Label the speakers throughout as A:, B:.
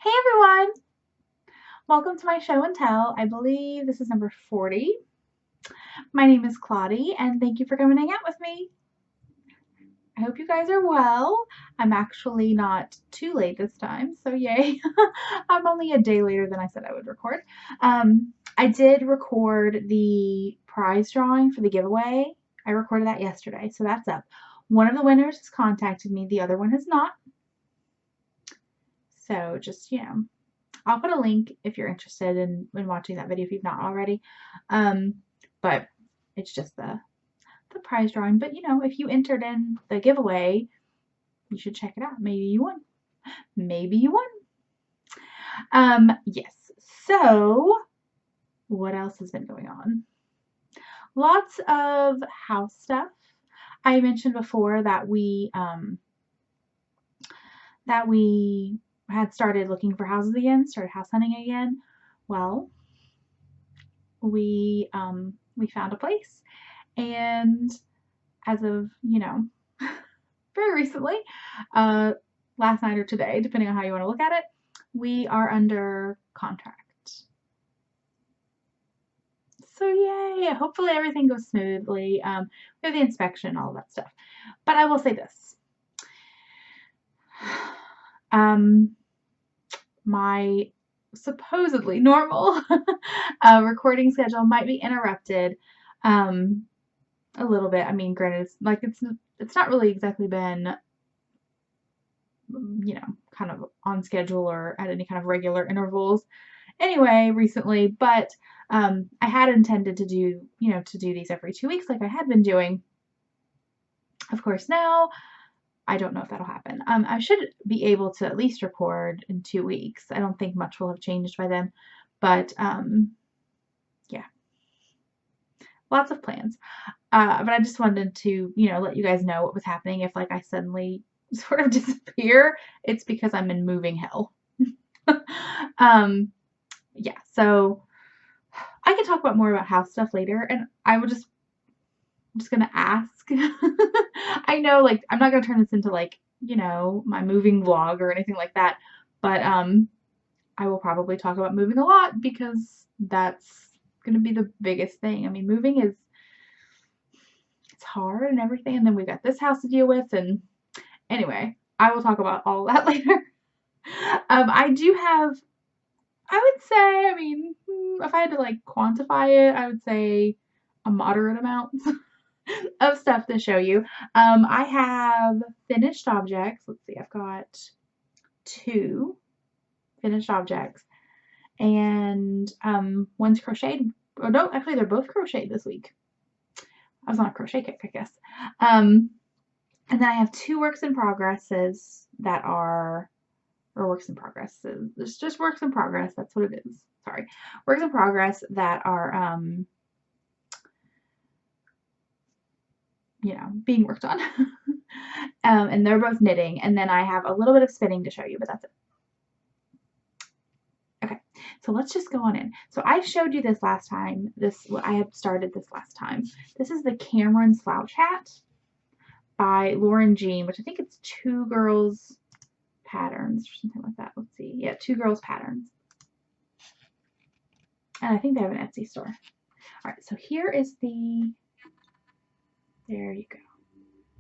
A: Hey everyone! Welcome to my show and tell. I believe this is number 40. My name is Claudie and thank you for coming to hang out with me. I hope you guys are well. I'm actually not too late this time, so yay. I'm only a day later than I said I would record. I did record the prize drawing for the giveaway. I recorded that yesterday, so that's up. One of the winners has contacted me, the other one has not. So just, I'll put a link if you're interested in watching that video if you've not already. But it's just the prize drawing. But if you entered in the giveaway, you should check it out. Maybe you won. Maybe you won. Yes. So what else has been going on? Lots of house stuff. I mentioned before that we had started looking for houses again, started house hunting again. Well, we found a place, and as of very recently, last night or today, depending on how you want to look at it, we are under contract. So yay! Hopefully everything goes smoothly. We have the inspection, all that stuff. But I will say this. My supposedly normal recording schedule might be interrupted a little bit. I mean, granted, it's not really exactly been kind of on schedule or at any kind of regular intervals anyway recently, but I had intended to do these every 2 weeks like I had been doing. Of course, now I don't know if that'll happen. I should be able to at least record in 2 weeks. I don't think much will have changed by then, but yeah, lots of plans. But I just wanted to, let you guys know what was happening. If I suddenly sort of disappear, it's because I'm in moving hell. Yeah, so I can talk about more about house stuff later, and I'm just gonna ask. I know, I'm not gonna turn this into my moving vlog or anything like that, but I will probably talk about moving a lot because that's gonna be the biggest thing. I mean, moving it's hard and everything, and then we've got this house to deal with, and anyway, I will talk about all that later. I do have, I would say, I mean, if I had to quantify it, I would say a moderate amount of stuff to show you. I have finished objects. Let's see, I've got 2 finished objects, and one's crocheted. Oh no, actually they're both crocheted this week. I was on a crochet kick, I guess. And then I have 2 works in progresses that are, or works in progress. It's just works in progress. That's what it is. Sorry, works in progress that are being worked on. And they're both knitting, and then I have a little bit of spinning to show you, but that's it. Okay, so let's just go on in. So I showed you this last time. I had started this last time. This is the Cameron Slouch Hat by Lauren Jean, which I think it's 2 Girls Patterns or something like that. Let's see. Yeah, 2 Girls Patterns. And I think they have an Etsy store. All right, so here is the, there you go.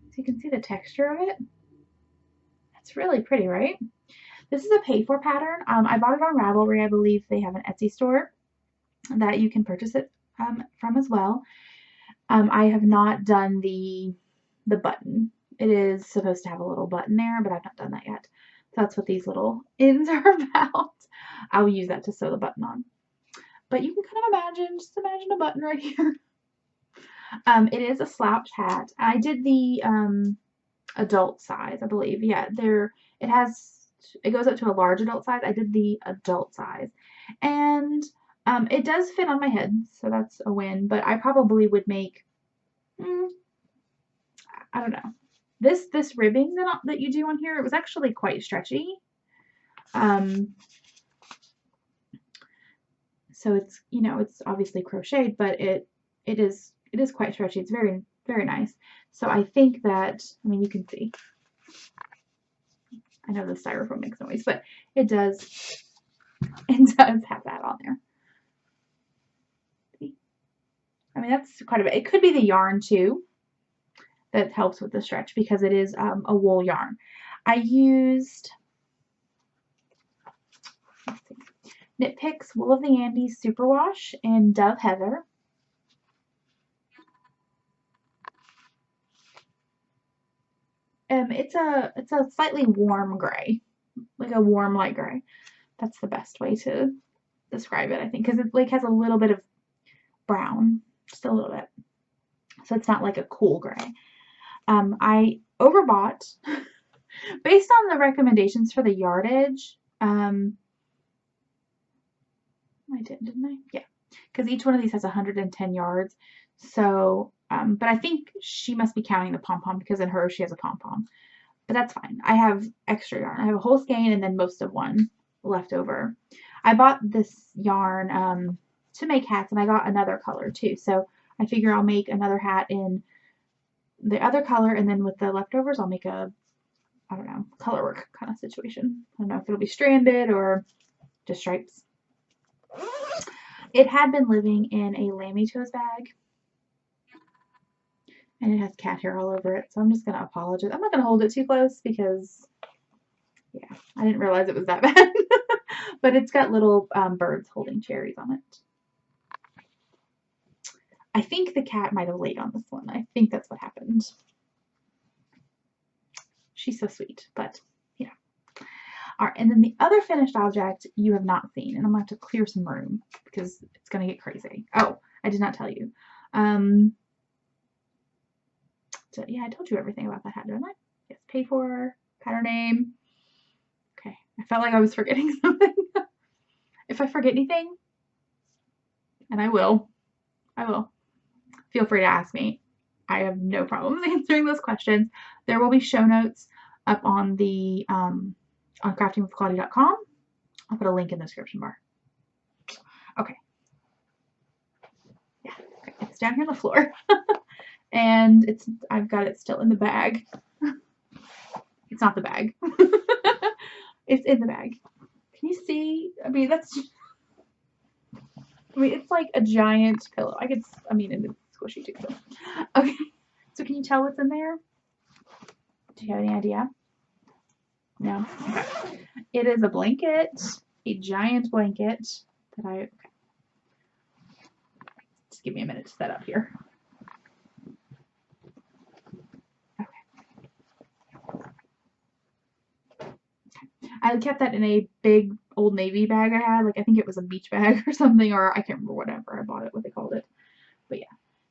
A: So you can see the texture of it. It's really pretty, right? This is a pay-for pattern. I bought it on Ravelry. I believe they have an Etsy store that you can purchase it from as well. I have not done the button. It is supposed to have a little button there, but I've not done that yet. So that's what these little ends are about. I'll use that to sew the button on. But you can kind of just imagine a button right here. It is a slouch hat. I did the adult size, I believe. Yeah, it goes up to a large adult size. I did the adult size, and it does fit on my head, so that's a win. But I probably would make, I don't know, this ribbing that you do on here. It was actually quite stretchy. So it's it's obviously crocheted, but it is quite stretchy. It's very, very nice. So I think that, I mean, you can see. I know the styrofoam makes noise, but It does. It does have that on there. I mean, that's quite a bit. It could be the yarn too that helps with the stretch because it is a wool yarn. I used Knit Picks Wool of the Andes Superwash and Dove Heather. It's a slightly warm gray, like a warm light gray. That's the best way to describe it, I think, because it like has a little bit of brown, just a little bit. So it's not like a cool gray. I overbought based on the recommendations for the yardage. I didn't I? Yeah, because each one of these has 110 yards. So, but I think she must be counting the pom-pom because in hers she has a pom-pom. But that's fine. I have extra yarn. I have a whole skein and then most of one left over. I bought this yarn to make hats, and I got another color too. So I figure I'll make another hat in the other color, and then with the leftovers I'll make a, I don't know, color work kind of situation. I don't know if it'll be stranded or just stripes. It had been living in a Lammy Toes bag, and it has cat hair all over it, so I'm just going to apologize. I'm not going to hold it too close because, yeah, I didn't realize it was that bad. But it's got little birds holding cherries on it. I think the cat might have laid on this one. I think that's what happened. She's so sweet, but yeah. All right, and then the other finished object you have not seen, and I'm going to have to clear some room because it's going to get crazy. Oh, I did not tell you. So yeah, I told you everything about that hat, didn't I? Yes, paid for, pattern name. Okay, I felt like I was forgetting something. If I forget anything, and I will, feel free to ask me. I have no problems answering those questions. There will be show notes up on the on craftingwithclaudia.com. I'll put a link in the description bar. Okay. Yeah, okay. It's down here on the floor. And I've got it still in the bag. It's not the bag. It's in the bag. Can you see? I mean, it's like a giant pillow. And it's squishy too. So. Okay. So can you tell what's in there? Do you have any idea? No? Okay. It is a blanket, a giant blanket that okay. Just give me a minute to set up here. I kept that in a big Old Navy bag I had. Like, I think it was a beach bag or something, or I can't remember whatever I bought it, what they called it. But yeah.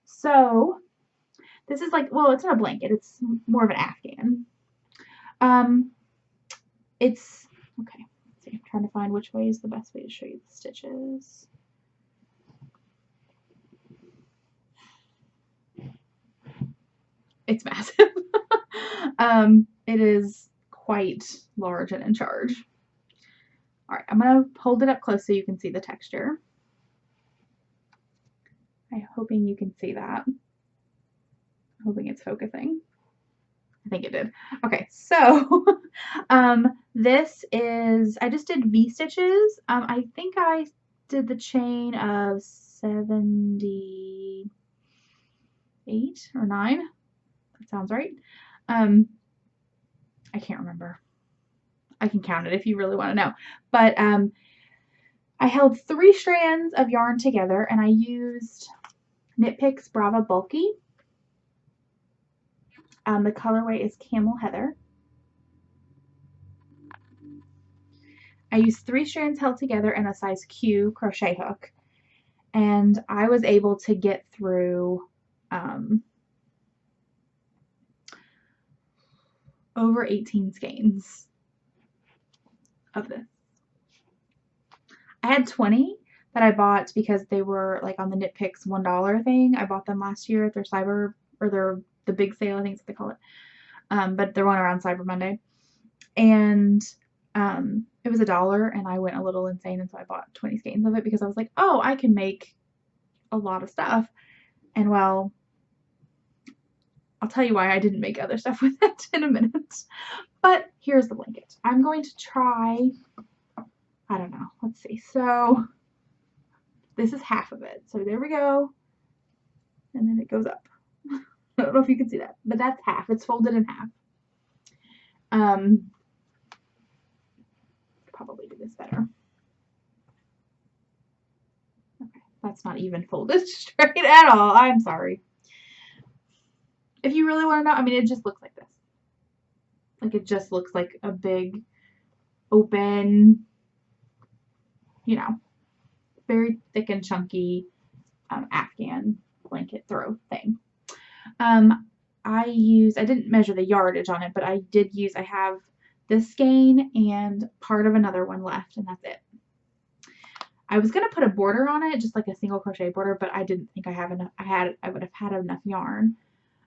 A: So, this is like, well, it's not a blanket. It's more of an Afghan. It's, okay. Let's see. I'm trying to find which way is the best way to show you the stitches. It's massive. It is quite large and in charge. All right, I'm going to hold it up close so you can see the texture. I'm hoping you can see that. I'm hoping it's focusing. I think it did. Okay, so this is, I just did V-stitches. I think I did the chain of 78 or 9. That sounds right. I can't remember. I can count it if you really want to know. But I held 3 strands of yarn together, and I used Knit Picks Brava Bulky. The colorway is Camel Heather. I used 3 strands held together in a size Q crochet hook, and I was able to get through over 18 skeins of this. I had 20 that I bought because they were like on the Knit Picks $1 thing. I bought them last year at their the big sale, I think is what they call it. But they're one around Cyber Monday. And it was $1, and I went a little insane, and so I bought 20 skeins of it because I was like, oh, I can make a lot of stuff. And well, I'll tell you why I didn't make other stuff with it in a minute. But here's the blanket. I'm going to try let's see. So this is half of it. So there we go. And then it goes up. I don't know if you can see that, but that's half. It's folded in half. Probably do this better. Okay, that's not even folded straight at all. I'm sorry. If you really want to know, I mean, it just looks like this. Like it just looks like a big, open, you know, very thick and chunky Afghan blanket throw thing. I didn't measure the yardage on it, but I have this skein and part of another one left, and that's it. I was going to put a border on it, just like a single crochet border, but I didn't think I have enough. I would have had enough yarn.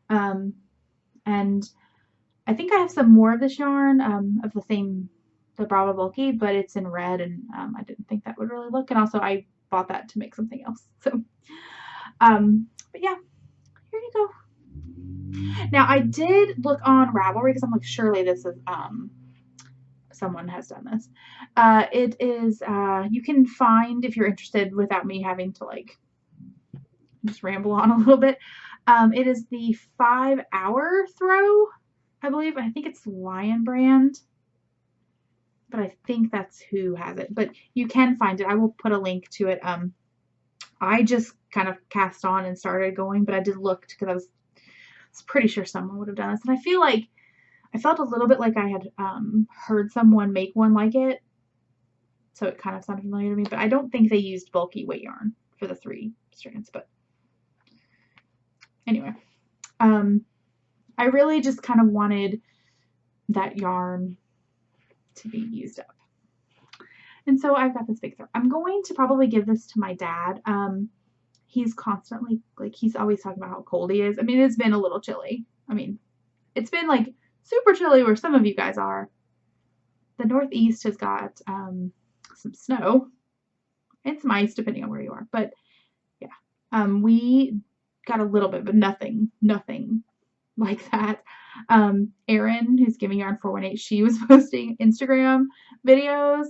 A: And I think I have some more of this yarn, of the Brava Bulky, but it's in red, and I didn't think that would really look. And also I bought that to make something else. So, but yeah, here you go. Now I did look on Ravelry because I'm like, surely this is, someone has done this. It is, you can find, if you're interested without me having to like just ramble on a little bit, it is the 5-hour throw, I believe. I think it's Lion Brand, but I think that's who has it. But you can find it. I will put a link to it. I just kind of cast on and started going, but I did look because I was pretty sure someone would have done this. And I felt a little bit like I had heard someone make one like it. So it kind of sounded familiar to me, but I don't think they used bulky weight yarn for the 3 strands. But anyway, I really just kind of wanted that yarn to be used up. And so I've got this big throw. I'm going to probably give this to my dad. He's constantly, like, he's always talking about how cold he is. I mean, it's been a little chilly. I mean, it's been like super chilly where some of you guys are. The Northeast has got some snow and some ice depending on where you are. But yeah, we got a little bit, but nothing like that. Erin, who's giving yarn 418, she was posting Instagram videos,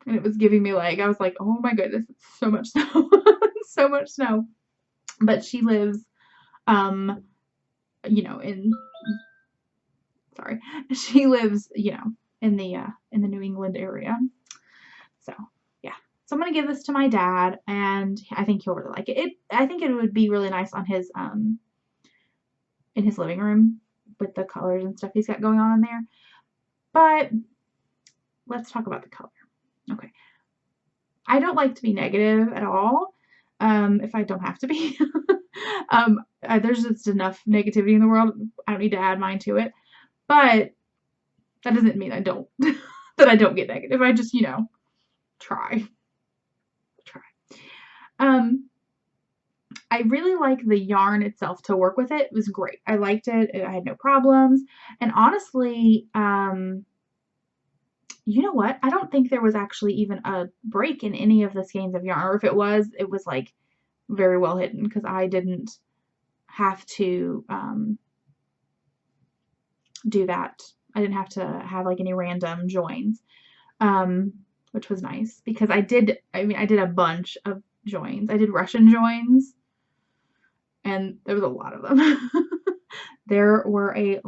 A: and it was giving me like, I was like, oh my goodness, it's so much snow. So much snow. But she lives you know, she lives, you know, in the New England area. So yeah, so I'm gonna give this to my dad, and I think he'll really like it. I think it would be really nice on his in his living room with the colors and stuff he's got going on in there. But let's talk about the color. Okay, I don't like to be negative at all, if I don't have to be. There's just enough negativity in the world. I don't need to add mine to it. But that doesn't mean I don't that I don't get negative. I just, you know, try. I really like the yarn itself to work with it. It was great. I liked it. I had no problems. And honestly, you know what? I don't think there was actually even a break in any of the skeins of yarn. Or if it was like very well hidden because I didn't have to do that. I didn't have to have like any random joins, which was nice because I did a bunch of joins. I did Russian joins, and there was a lot of them. There were a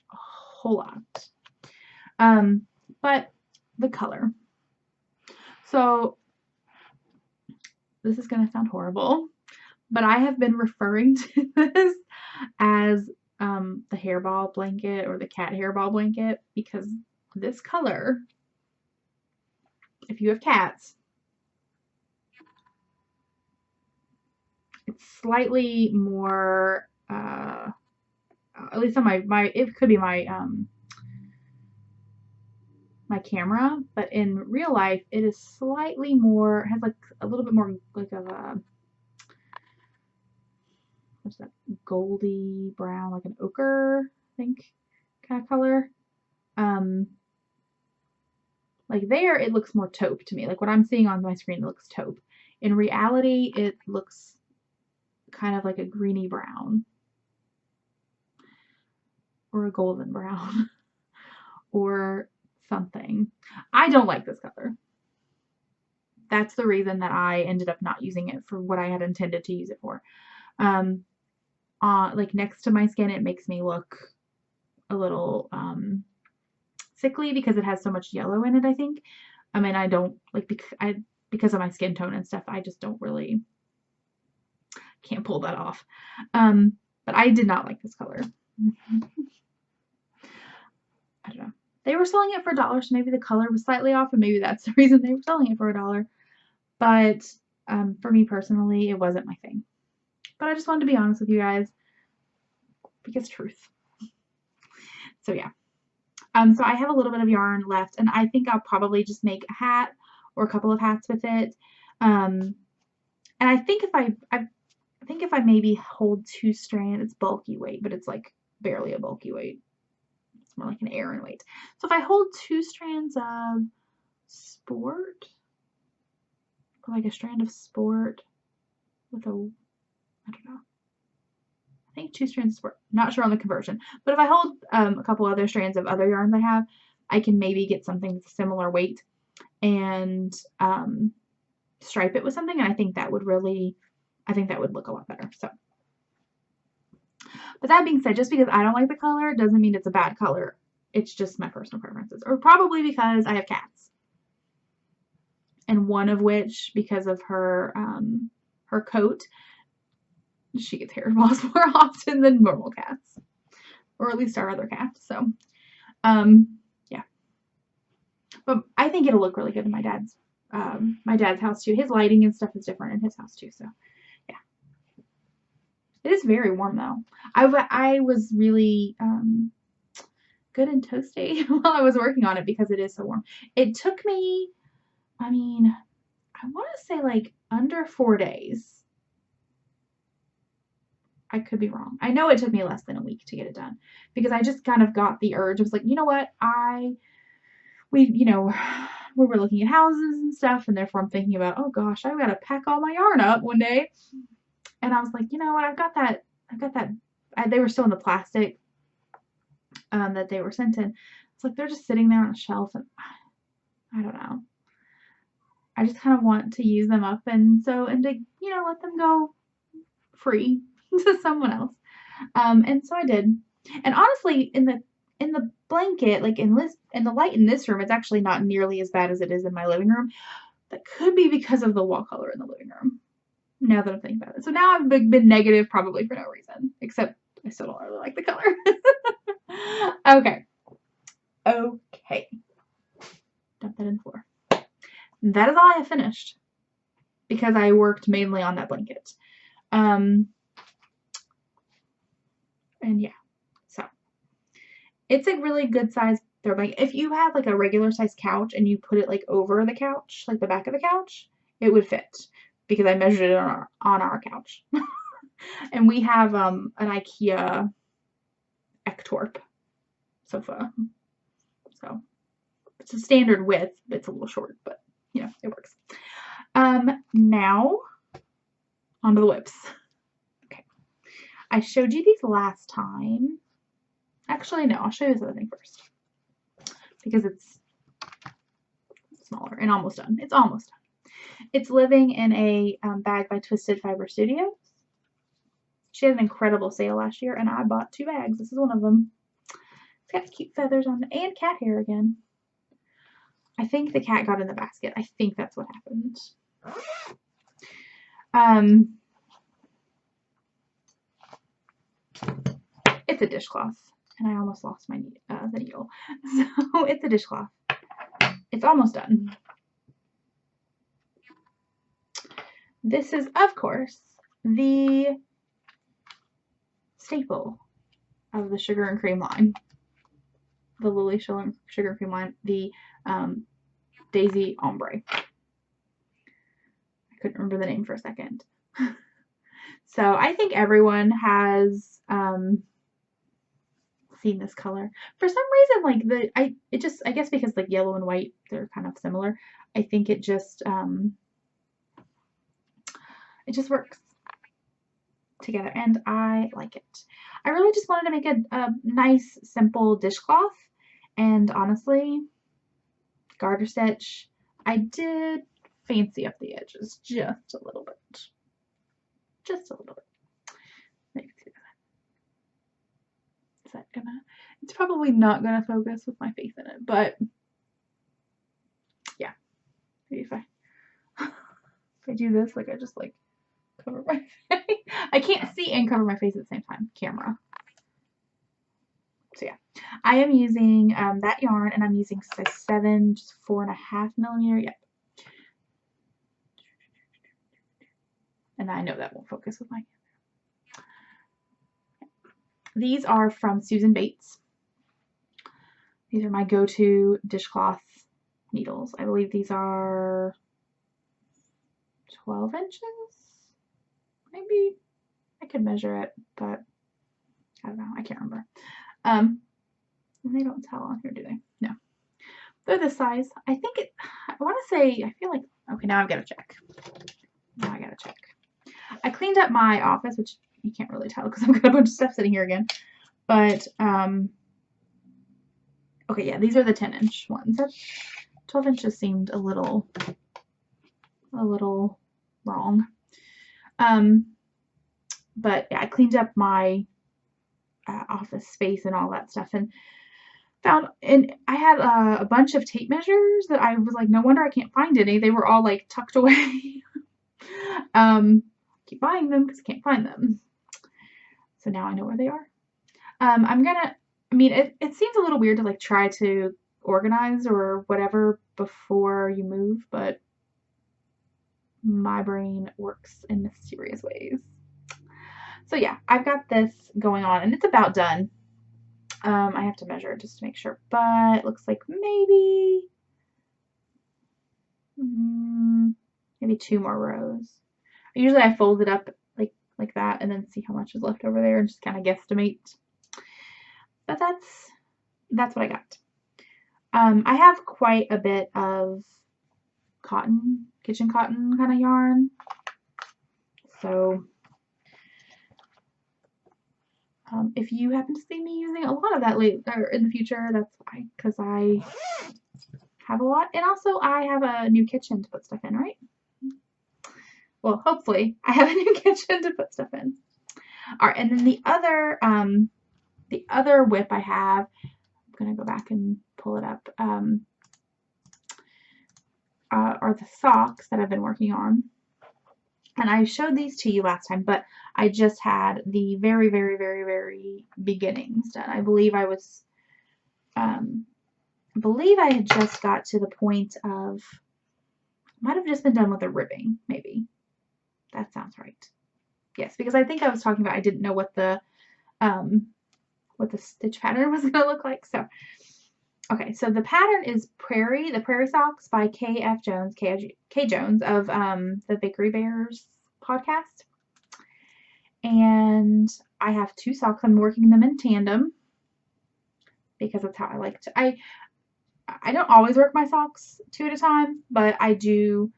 A: whole lot. But the color. So this is going to sound horrible, but I have been referring to this as the hairball blanket or the cat hairball blanket because this color, if you have cats, it's slightly more, at least on my it could be my my camera, but in real life it is slightly more, has like a little bit more like of a, what's that, goldy brown, like an ochre, I think, kind of color. Like there, it looks more taupe to me. Like what I'm seeing on my screen, it looks taupe. In reality, it looks kind of like a greeny brown or a golden brown or something. I don't like this color. that's the reason that I ended up not using it for what I had intended to use it for. Like next to my skin, it makes me look a little sickly because it has so much yellow in it, I think. I mean, I don't like because of my skin tone and stuff, I just don't really can't pull that off. But I did not like this color. I don't know. They were selling it for $1, so maybe the color was slightly off, and maybe that's the reason they were selling it for $1. But for me personally, it wasn't my thing. But I just wanted to be honest with you guys because truth. So yeah. So I have a little bit of yarn left, and I think I'll probably just make a hat or a couple of hats with it. And I think if I maybe hold 2 strands, it's bulky weight, but it's like barely a bulky weight. It's more like an Aran weight. So if I hold 2 strands of sport, or like a strand of sport with I don't know. I think 2 strands of sport. Not sure on the conversion. But if I hold a couple other strands of other yarns I have, I can maybe get something similar weight and stripe it with something, and I think that would look a lot better. So, but that being said, just because I don't like the color doesn't mean it's a bad color. It's just my personal preferences, or probably because I have cats, and one of which, because of her coat, she gets hairballs more often than normal cats, or at least our other cats. So, yeah. But I think it'll look really good in my dad's house too. His lighting and stuff is different in his house too. So, yeah. It is very warm though. I was really good and toasty while I was working on it because it is so warm. It took me, I mean, I want to say like under 4 days. I could be wrong. I know it took me less than a week to get it done because I just kind of got the urge. I was like, you know what? We were looking at houses and stuff, and therefore I'm thinking about, oh gosh, I've got to pack all my yarn up one day. And I was like, you know what? I've got that. They were still in the plastic that they were sent in. It's like they're just sitting there on a shelf, and I don't know. I just kind of want to use them up and to let them go free to someone else. And so I did. And honestly, in the blanket, like in the light in this room, it's actually not nearly as bad as it is in my living room. That could be because of the wall color in the living room. Now that I'm thinking about it. So now I've been negative probably for no reason, except I still don't really like the color. Okay. Dump that in the floor. That is all I have finished because I worked mainly on that blanket. And yeah, so it's a really good size throw blanket. If you have like a regular size couch and you put it like over the couch, like the back of the couch, it would fit because I measured it on our couch. And we have an IKEA Ektorp sofa. So it's a standard width, but it's a little short, but it works. Now onto the whips. Okay. I showed you these last time. Actually, no, I'll show you this other thing first because it's smaller and almost done. It's almost done. It's living in a bag by Twisted Fiber Studios. She had an incredible sale last year, and I bought 2 bags. This is one of them. It's got cute feathers on it and cat hair again. I think the cat got in the basket. I think that's what happened. It's a dishcloth, and I almost lost my the needle. So it's a dishcloth. It's almost done. This is, of course, the staple of the sugar and cream line. The Lily sugar and cream line. The Daisy Ombre. I couldn't remember the name for a second. So I think everyone has seen this color. For some reason, like I guess because like yellow and white, they're kind of similar. I think it just works together, and I like it. I really just wanted to make a nice, simple dishcloth, and honestly, garter stitch. I did fancy up the edges just a little bit. Just a little bit. There you can see that. Is that gonna, it's probably not gonna focus with my face in it, but yeah. Maybe if I do this, like I just like cover my face. I can't see and cover my face at the same time. Camera. So yeah, I am using that yarn, and I'm using size 7, just 4.5 millimeter. Yep. And I know that won't focus with my camera. These are from Susan Bates. These are my go-to dishcloth needles. I believe these are 12 inches. Maybe I could measure it, but I don't know. I can't remember. And they don't tell on here, do they? No. They're this size. I think it, I want to say, I feel like, okay, now I've got to check. Now I got to check. I cleaned up my office, which you can't really tell because I've got a bunch of stuff sitting here again. But, okay, yeah, these are the 10-inch ones. That 12 inches seemed a little wrong. But yeah, I cleaned up my office space and all that stuff, and found, and I had a bunch of tape measures that I was like, no wonder I can't find any. They were all like tucked away. Keep buying them because I can't find them. So now I know where they are. I mean, it seems a little weird to like try to organize or whatever before you move, but my brain works in mysterious ways. So yeah, I've got this going on, and it's about done. I have to measure it just to make sure, but it looks like maybe 2 more rows. Usually I fold it up like that and then see how much is left over there and just kind of guesstimate. But that's what I got. I have quite a bit of cotton, kitchen cotton kind of yarn. So if you happen to see me using a lot of that in the future, that's why, because I have a lot. And also I have a new kitchen to put stuff in, right? Well, hopefully I have a new kitchen to put stuff in. All right, and then the other whip I have, I'm going to go back and pull it up, are the socks that I've been working on. And I showed these to you last time, but I just had the very, very, very, very beginnings done. I believe I had just got to the point of, might have just been done with the ribbing, maybe. That sounds right. Yes, because I think I was talking about I didn't know what the stitch pattern was going to look like. So, okay, so the pattern is the Prairie Socks by K.F. Jones, K. Jones of the Bakery Bears podcast. And I have 2 socks. I'm working them in tandem because that's how I like to. I don't always work my socks 2 at a time, but I do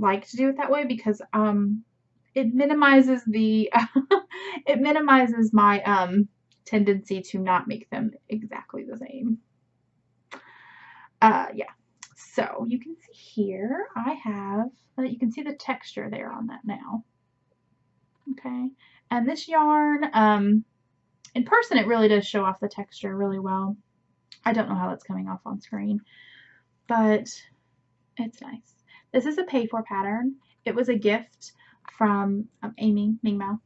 A: like to do it that way because it minimizes the it minimizes my tendency to not make them exactly the same. Yeah, so you can see here I have, you can see the texture there on that now. Okay, and this yarn, in person it really does show off the texture really well. I don't know how that's coming off on screen, but it's nice. This is a pay-for pattern. It was a gift from Amy Mingmao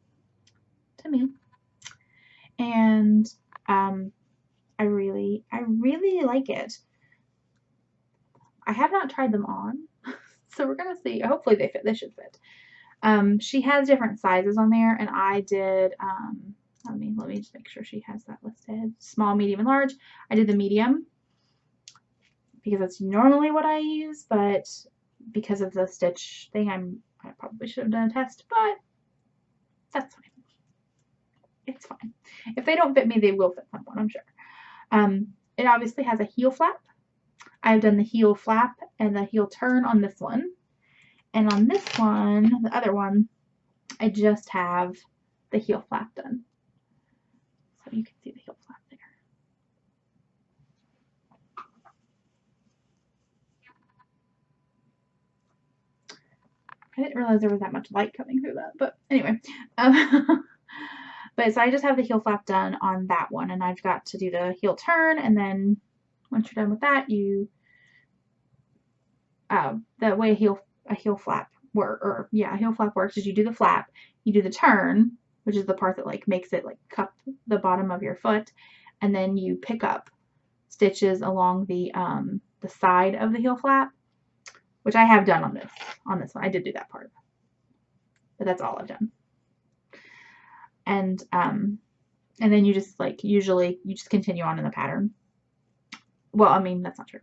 A: to me, and I really like it. I have not tried them on, so we're gonna see. Hopefully they fit. They should fit. She has different sizes on there, and I did. Let me just make sure she has that listed. Small, medium, and large. I did the medium because that's normally what I use, but because of the stitch thing, I probably should have done a test, but that's fine. It's fine. If they don't fit me, they will fit someone, I'm sure. It obviously has a heel flap. I've done the heel flap and the heel turn on this one. And on this one, the other one, I just have the heel flap done. So you can see the heel flap there. I didn't realize there was that much light coming through that, but anyway. Um, but so I just have the heel flap done on that one, and I've got to do the heel turn, and then once you're done with that, you the way a heel flap a heel flap works is you do the flap, you do the turn, which is the part that like makes it like cup the bottom of your foot, and then you pick up stitches along the side of the heel flap, which I have done on this one. I did do that part, but that's all I've done. And then you just like usually you just continue on in the pattern. Well, I mean that's not true.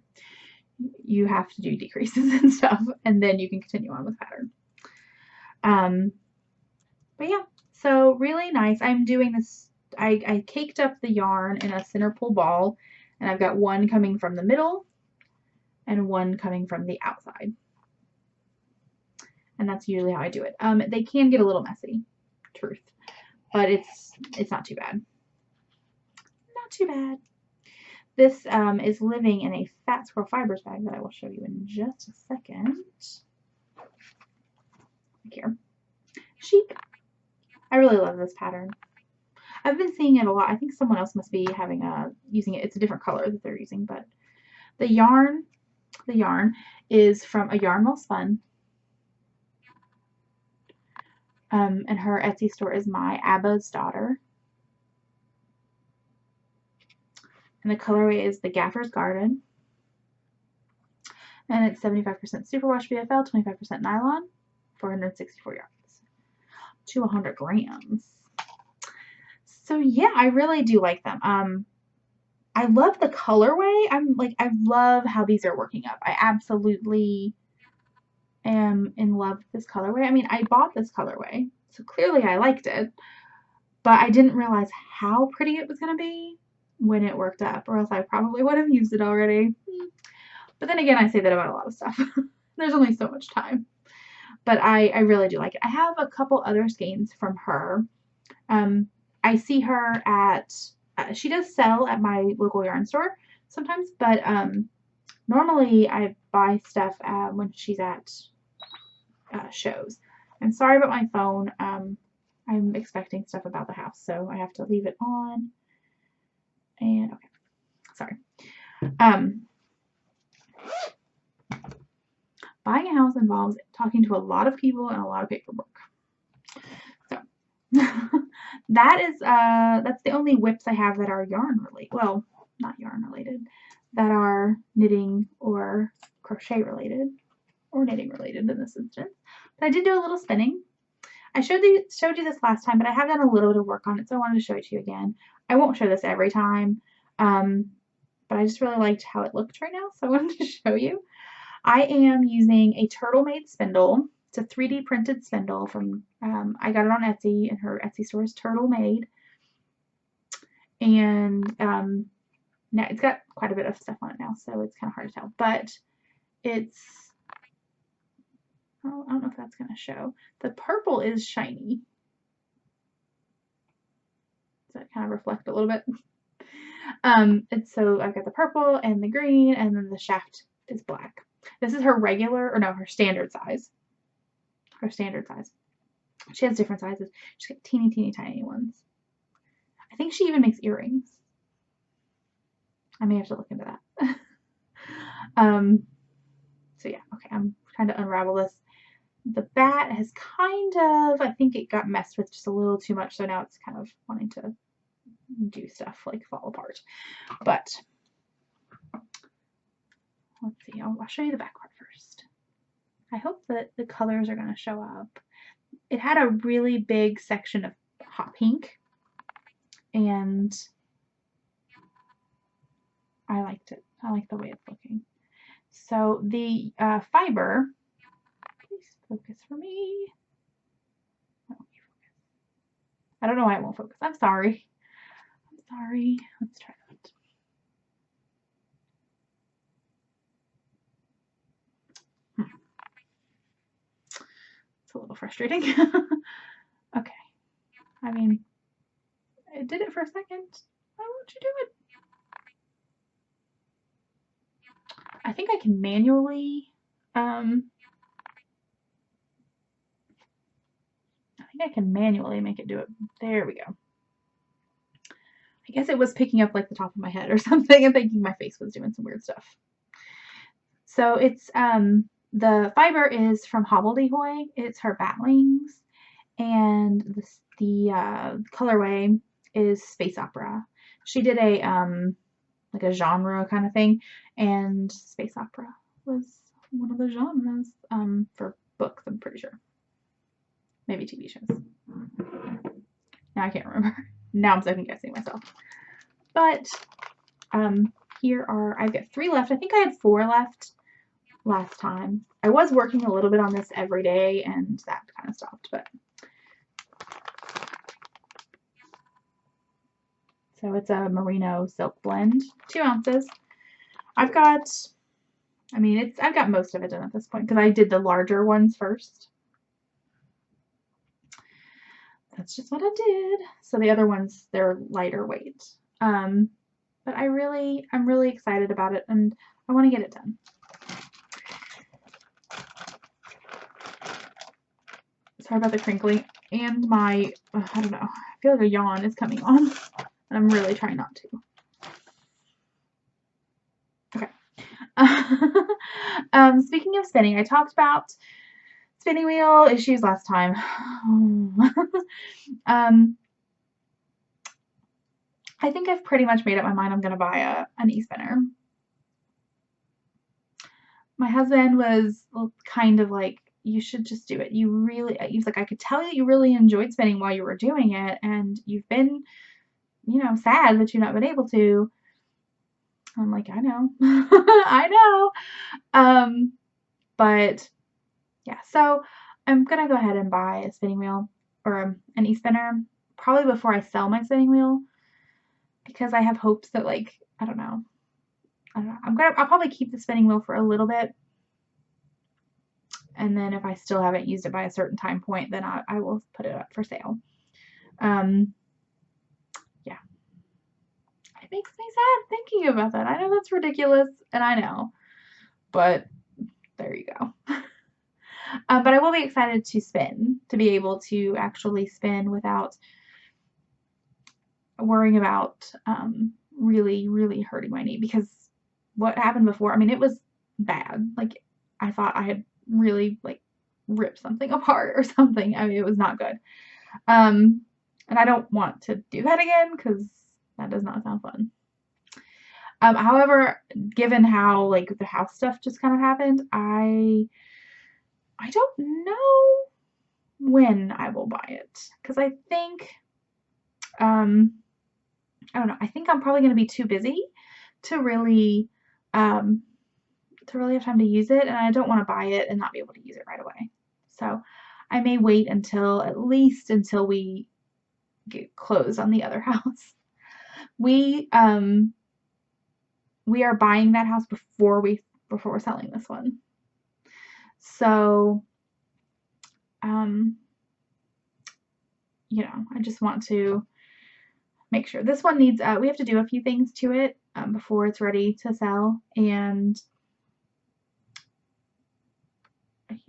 A: You have to do decreases and stuff, and then you can continue on with pattern. But yeah, so really nice. I'm doing this. I caked up the yarn in a center pull ball, and I've got one coming from the middle and one coming from the outside. And that's usually how I do it. They can get a little messy, truth, but it's not too bad. Not too bad. This is living in a Fat Squirrel Fibers bag that I will show you in just a second. Here. Chic. I really love this pattern. I've been seeing it a lot. I think someone else must be having using it. It's a different color that they're using, but the yarn is from a Yarn Well Spun. And her Etsy store is My Abba's Daughter. And the colorway is the Gaffer's Garden. And it's 75% superwash BFL, 25% nylon, 464 yards to 100 grams. So yeah, I really do like them. I love the colorway. I love how these are working up. I absolutely am in love with this colorway. I mean, I bought this colorway, so clearly I liked it, but I didn't realize how pretty it was going to be when it worked up, or else I probably would have used it already. But then again, I say that about a lot of stuff. There's only so much time. But I really do like it. I have a couple other skeins from her. I see her at, she does sell at my local yarn store sometimes, but normally I buy stuff when she's at shows. I'm sorry about my phone. I'm expecting stuff about the house, so I have to leave it on. And okay, sorry. Buying a house involves talking to a lot of people and a lot of paperwork. So that's the only whips I have that are yarn related. Well, not yarn related, that are knitting or crochet related, or knitting related in this instance. But I did do a little spinning. I showed you this last time, but I have done a little bit of work on it, so I wanted to show it to you again. I won't show this every time, but I just really liked how it looked right now, so I wanted to show you. I am using a Turtle Made spindle. It's a 3D printed spindle from, I got it on Etsy, and her Etsy store is Turtle Made. And now it's got quite a bit of stuff on it now, so it's kind of hard to tell. But it's, oh, I don't know if that's going to show. The purple is shiny. Does that kind of reflect a little bit? It's so I've got the purple and the green, and then the shaft is black. This is her regular, or no, her standard size. Her standard size. She has different sizes. She's got teeny, teeny, tiny ones. I think she even makes earrings. I may have to look into that. So yeah, okay, I'm trying to unravel this. The bat has kind of, I think it got messed with just a little too much, so now it's kind of wanting to do stuff, like fall apart. But let's see, I'll show you the back part first. I hope that the colors are going to show up. It had a really big section of hot pink, and I liked it. I like the way it's looking. So the fiber, please focus for me. I don't know why it won't focus. I'm sorry. I'm sorry. Let's try that. It's a little frustrating. Okay. I mean, it did it for a second. Why won't you do it? I think I can manually think I can manually make it do it. There we go. I guess it was picking up like the top of my head or something and thinking my face was doing some weird stuff. So it's the fiber is from Hobbledehoy. It's her Batlings, and the colorway is space opera. She did a like a genre kind of thing, and space opera was one of the genres for books, I'm pretty sure. Maybe TV shows. Now I can't remember. Now I'm second guessing myself. But here are, I've got 3 left. I think I had 4 left last time. I was working a little bit on this every day and that kind of stopped, but so it's a merino silk blend, 2 ounces. I've got most of it done at this point because I did the larger ones first. That's just what I did. So the other ones, they're lighter weight. But I'm really excited about it and I want to get it done. Sorry about the crinkling and my, I don't know, I feel like a yawn is coming on and I'm really trying not to. Okay. Speaking of spinning, I talked about spinning wheel issues last time. I think I've pretty much made up my mind I'm going to buy an e-spinner. My husband was kind of like, you should just do it. He was like, I could tell that you really enjoyed spinning while you were doing it, and you've been, sad that you've not been able to. I'm like, I know. I know. But yeah, so I'm going to go ahead and buy a spinning wheel or an e-spinner probably before I sell my spinning wheel because I have hopes that, like, I don't know. I'll probably keep the spinning wheel for a little bit. And then if I still haven't used it by a certain time point, then I will put it up for sale. Yeah. It makes me sad thinking about that. I know that's ridiculous, and I know. But there you go. But I will be excited to spin, to be able to actually spin without worrying about really, really hurting my knee. Because what happened before, I mean, it was bad. Like, I thought I had really, like, ripped something apart or something. I mean, it was not good. And I don't want to do that again because that does not sound fun. However, given how, like, the house stuff just kind of happened, I don't know when I will buy it because I think, I don't know, I think I'm probably going to be too busy to really have time to use it, and I don't want to buy it and not be able to use it right away. So I may wait at least until we get closed on the other house. We are buying that house before we're selling this one. So, I just want to make sure. This one needs, we have to do a few things to it before it's ready to sell. And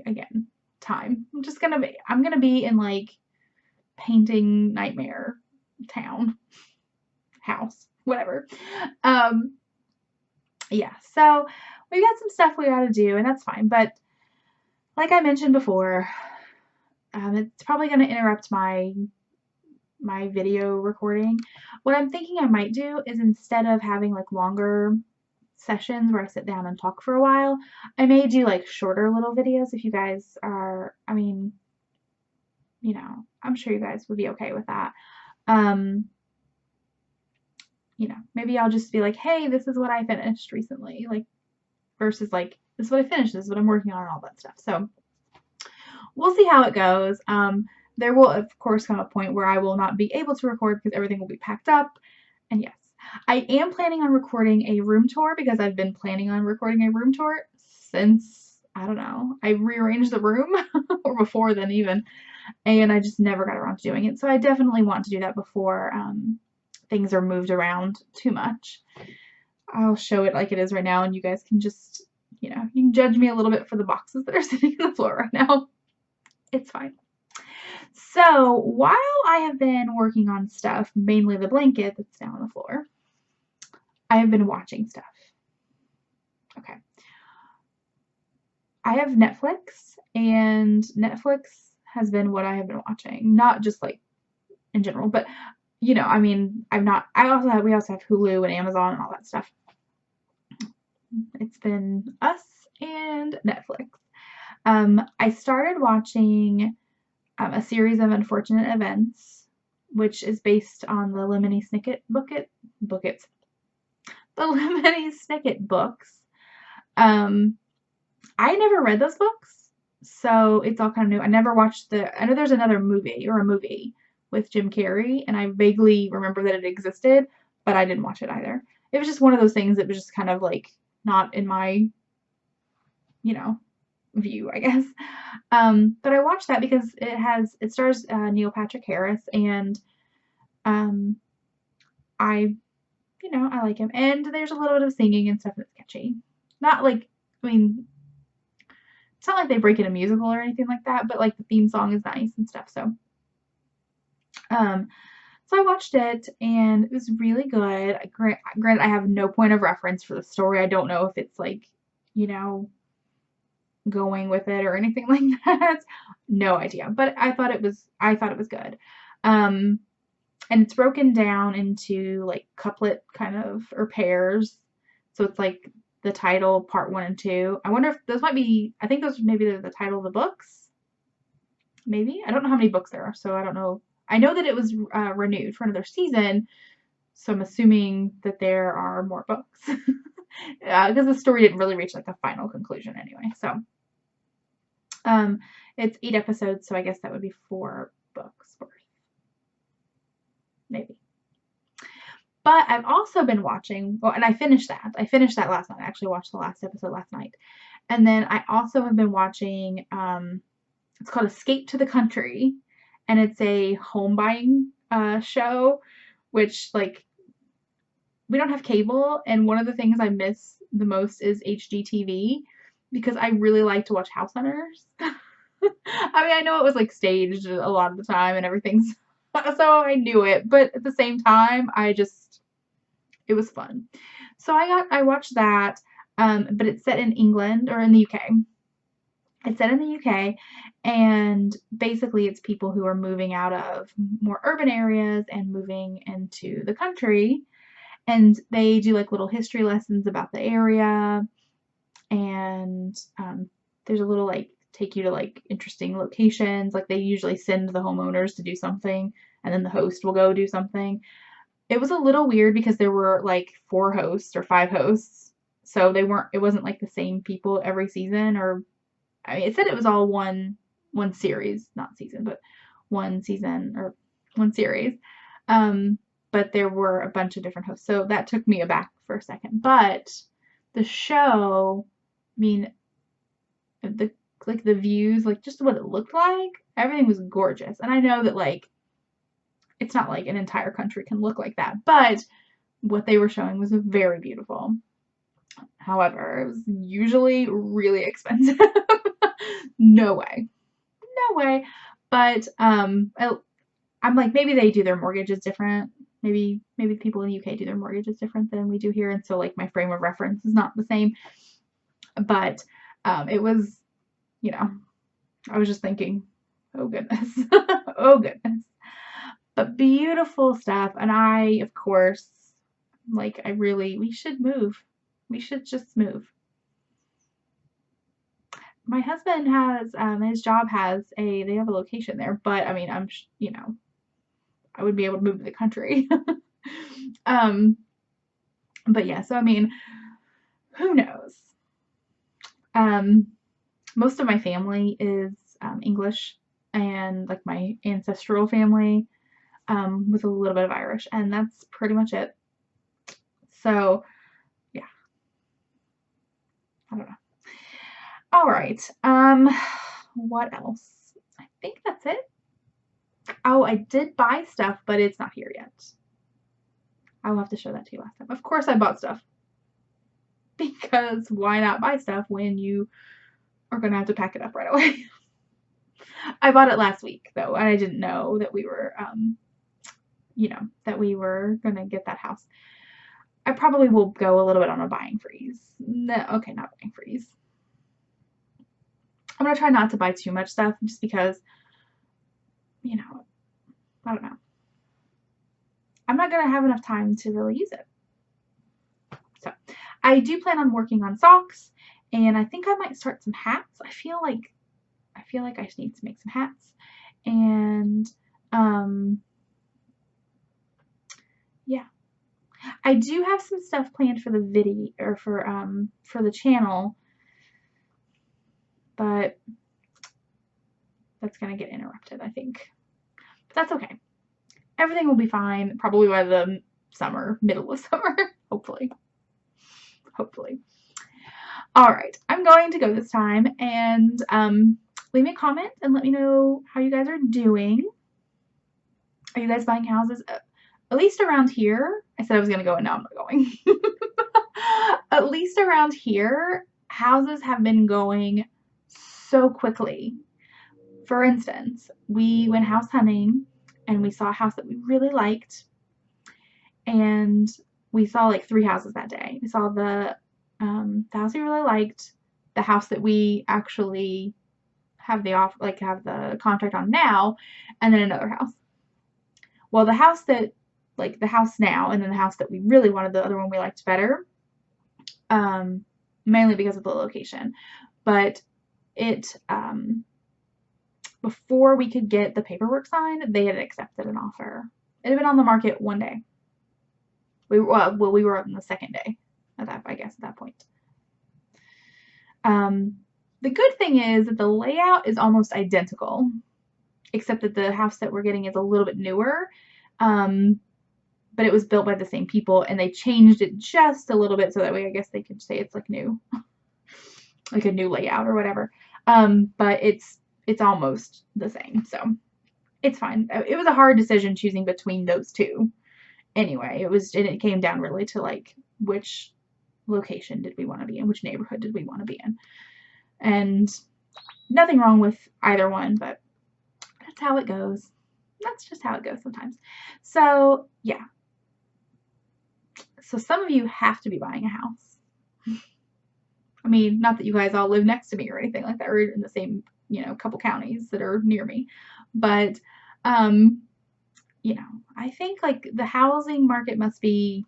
A: again, time. I'm going to be in, like, painting nightmare town, house, whatever. Yeah, so we've got some stuff we got to do, and that's fine. But like I mentioned before, it's probably going to interrupt my video recording. What I'm thinking I might do is instead of having, like, longer sessions where I sit down and talk for a while, I may do, like, shorter little videos if you guys are, I mean, I'm sure you guys would be okay with that. Maybe I'll just be like, hey, this is what I finished recently, like, versus, like, this is what I finished, this is what I'm working on, and all that stuff. So we'll see how it goes. There will, of course, come a point where I will not be able to record because everything will be packed up. And yes, I am planning on recording a room tour because I've been planning on recording a room tour since, I don't know, I rearranged the room or before then even, and I just never got around to doing it. So I definitely want to do that before things are moved around too much. I'll show it like it is right now, and you guys can just, you can judge me a little bit for the boxes that are sitting on the floor right now. It's fine. So while I have been working on stuff, mainly the blanket that's down on the floor, I have been watching stuff. Okay. I have Netflix, and Netflix has been what I have been watching. Not just like in general, but I mean, we also have Hulu and Amazon and all that stuff. It's been us and Netflix. I started watching a series of unfortunate events, which is based on the Lemony Snicket bookets, the Lemony Snicket books. I never read those books, so it's all kind of new. I never watched I know there's another movie or a movie with Jim Carrey, and I vaguely remember that it existed, but I didn't watch it either. It was just one of those things that was just kind of like not in my, view, I guess. But I watched that because it stars Neil Patrick Harris, and I, I like him. And there's a little bit of singing and stuff that's catchy. Not like, I mean, it's not like they break in a musical or anything like that, but like the theme song is nice and stuff. So I watched it and it was really good. Granted, I have no point of reference for the story. I don't know if it's like, going with it or anything like that. No idea. But I thought it was good. And it's broken down into like couplet kind of or pairs. So it's like the title part 1 and 2. I wonder if those might be, I think those maybe they're the title of the books. Maybe. I don't know how many books there are, so I don't know. I know that it was renewed for another season, so I'm assuming that there are more books. Because the story didn't really reach like a final conclusion anyway. So it's 8 episodes, so I guess that would be 4 books worth. Maybe. But I've also been watching, and I finished that. I finished that last night. I actually watched the last episode last night. And then I also have been watching, it's called Escape to the Country, and it's a home buying show, which, like, we don't have cable, and one of the things I miss the most is HGTV, because I really like to watch House Hunters. I mean, I know it was, like, staged a lot of the time and everything, so I knew it, but at the same time, it was fun. So I watched that, but it's set in England, or in the UK. It's set in the UK, and basically it's people who are moving out of more urban areas and moving into the country, and they do like little history lessons about the area, and there's a little like take you to like interesting locations. Like they usually send the homeowners to do something, and then the host will go do something. It was a little weird because there were like 4 hosts or 5 hosts, so it wasn't like the same people every season, or I mean, it said it was all one series, not season, but one season or one series. But there were a bunch of different hosts, so that took me aback for a second. But the show, I mean, the views, like just what it looked like, everything was gorgeous. And I know that like it's not like an entire country can look like that, but what they were showing was very beautiful. However, it was usually really expensive. No way. No way. But I'm like, maybe they do their mortgages different. Maybe the people in the UK do their mortgages different than we do here, and so like my frame of reference is not the same. But it was, I was just thinking, oh goodness. Oh goodness. But beautiful stuff. And I, of course, like we should move. We should just move. My husband has, his job they have a location there, but I mean, I would be able to move to the country. But yeah, so I mean, who knows? Most of my family is English, and like my ancestral family with a little bit of Irish, and that's pretty much it. So yeah, I don't know. All right. What else? I think that's it. Oh, I did buy stuff, but it's not here yet. I will have to show that to you last time. Of course I bought stuff. Because why not buy stuff when you are going to have to pack it up right away? I bought it last week though, and I didn't know that we were, you know, that we were gonna get that house. I probably will go a little bit on a buying freeze. No, okay, not buying freeze. I'm gonna try not to buy too much stuff just because, you know, I don't know. I'm not gonna have enough time to really use it. So I do plan on working on socks, and I think I might start some hats. I feel like I just need to make some hats, and yeah, I do have some stuff planned for the video or for the channel, but that's gonna get interrupted, I think. But that's okay. Everything will be fine probably by the summer, middle of summer, hopefully. Hopefully. All right, I'm going to go this time, and leave me a comment and let me know how you guys are doing. Are you guys buying houses? At least around here. I said I was going to go and now I'm not going. At least around here, houses have been going so quickly. For instance, we went house hunting and we saw a house that we really liked, and we saw like 3 houses that day. We saw the house we really liked, the house that we actually have the contract on now, and then another house. Well, the house that, like the house now, and then the house that we really wanted, the other one we liked better, mainly because of the location. But it, before we could get the paperwork signed, they had accepted an offer. It had been on the market 1 day. We were on the 2nd day at that point. The good thing is that the layout is almost identical, except that the house that we're getting is a little bit newer. But it was built by the same people, and they changed it just a little bit so that way I guess they could say it's like new, like a new layout or whatever. But it's almost the same, so it's fine. It was a hard decision choosing between those two. Anyway, it came down really to like which location did we want to be in, which neighborhood did we want to be in, and nothing wrong with either one, but that's how it goes. That's just how it goes sometimes. So yeah. So some of you have to be buying a house. I mean, not that you guys all live next to me or anything like that, or in the same, you know, couple counties that are near me, but you know, I think like the housing market must be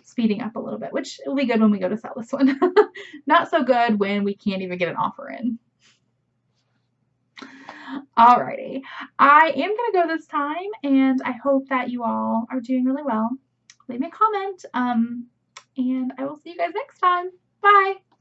A: speeding up a little bit, which will be good when we go to sell this one. Not so good when we can't even get an offer in. Alrighty, I am going to go this time, and I hope that you all are doing really well. Leave me a comment, and I will see you guys next time. Bye!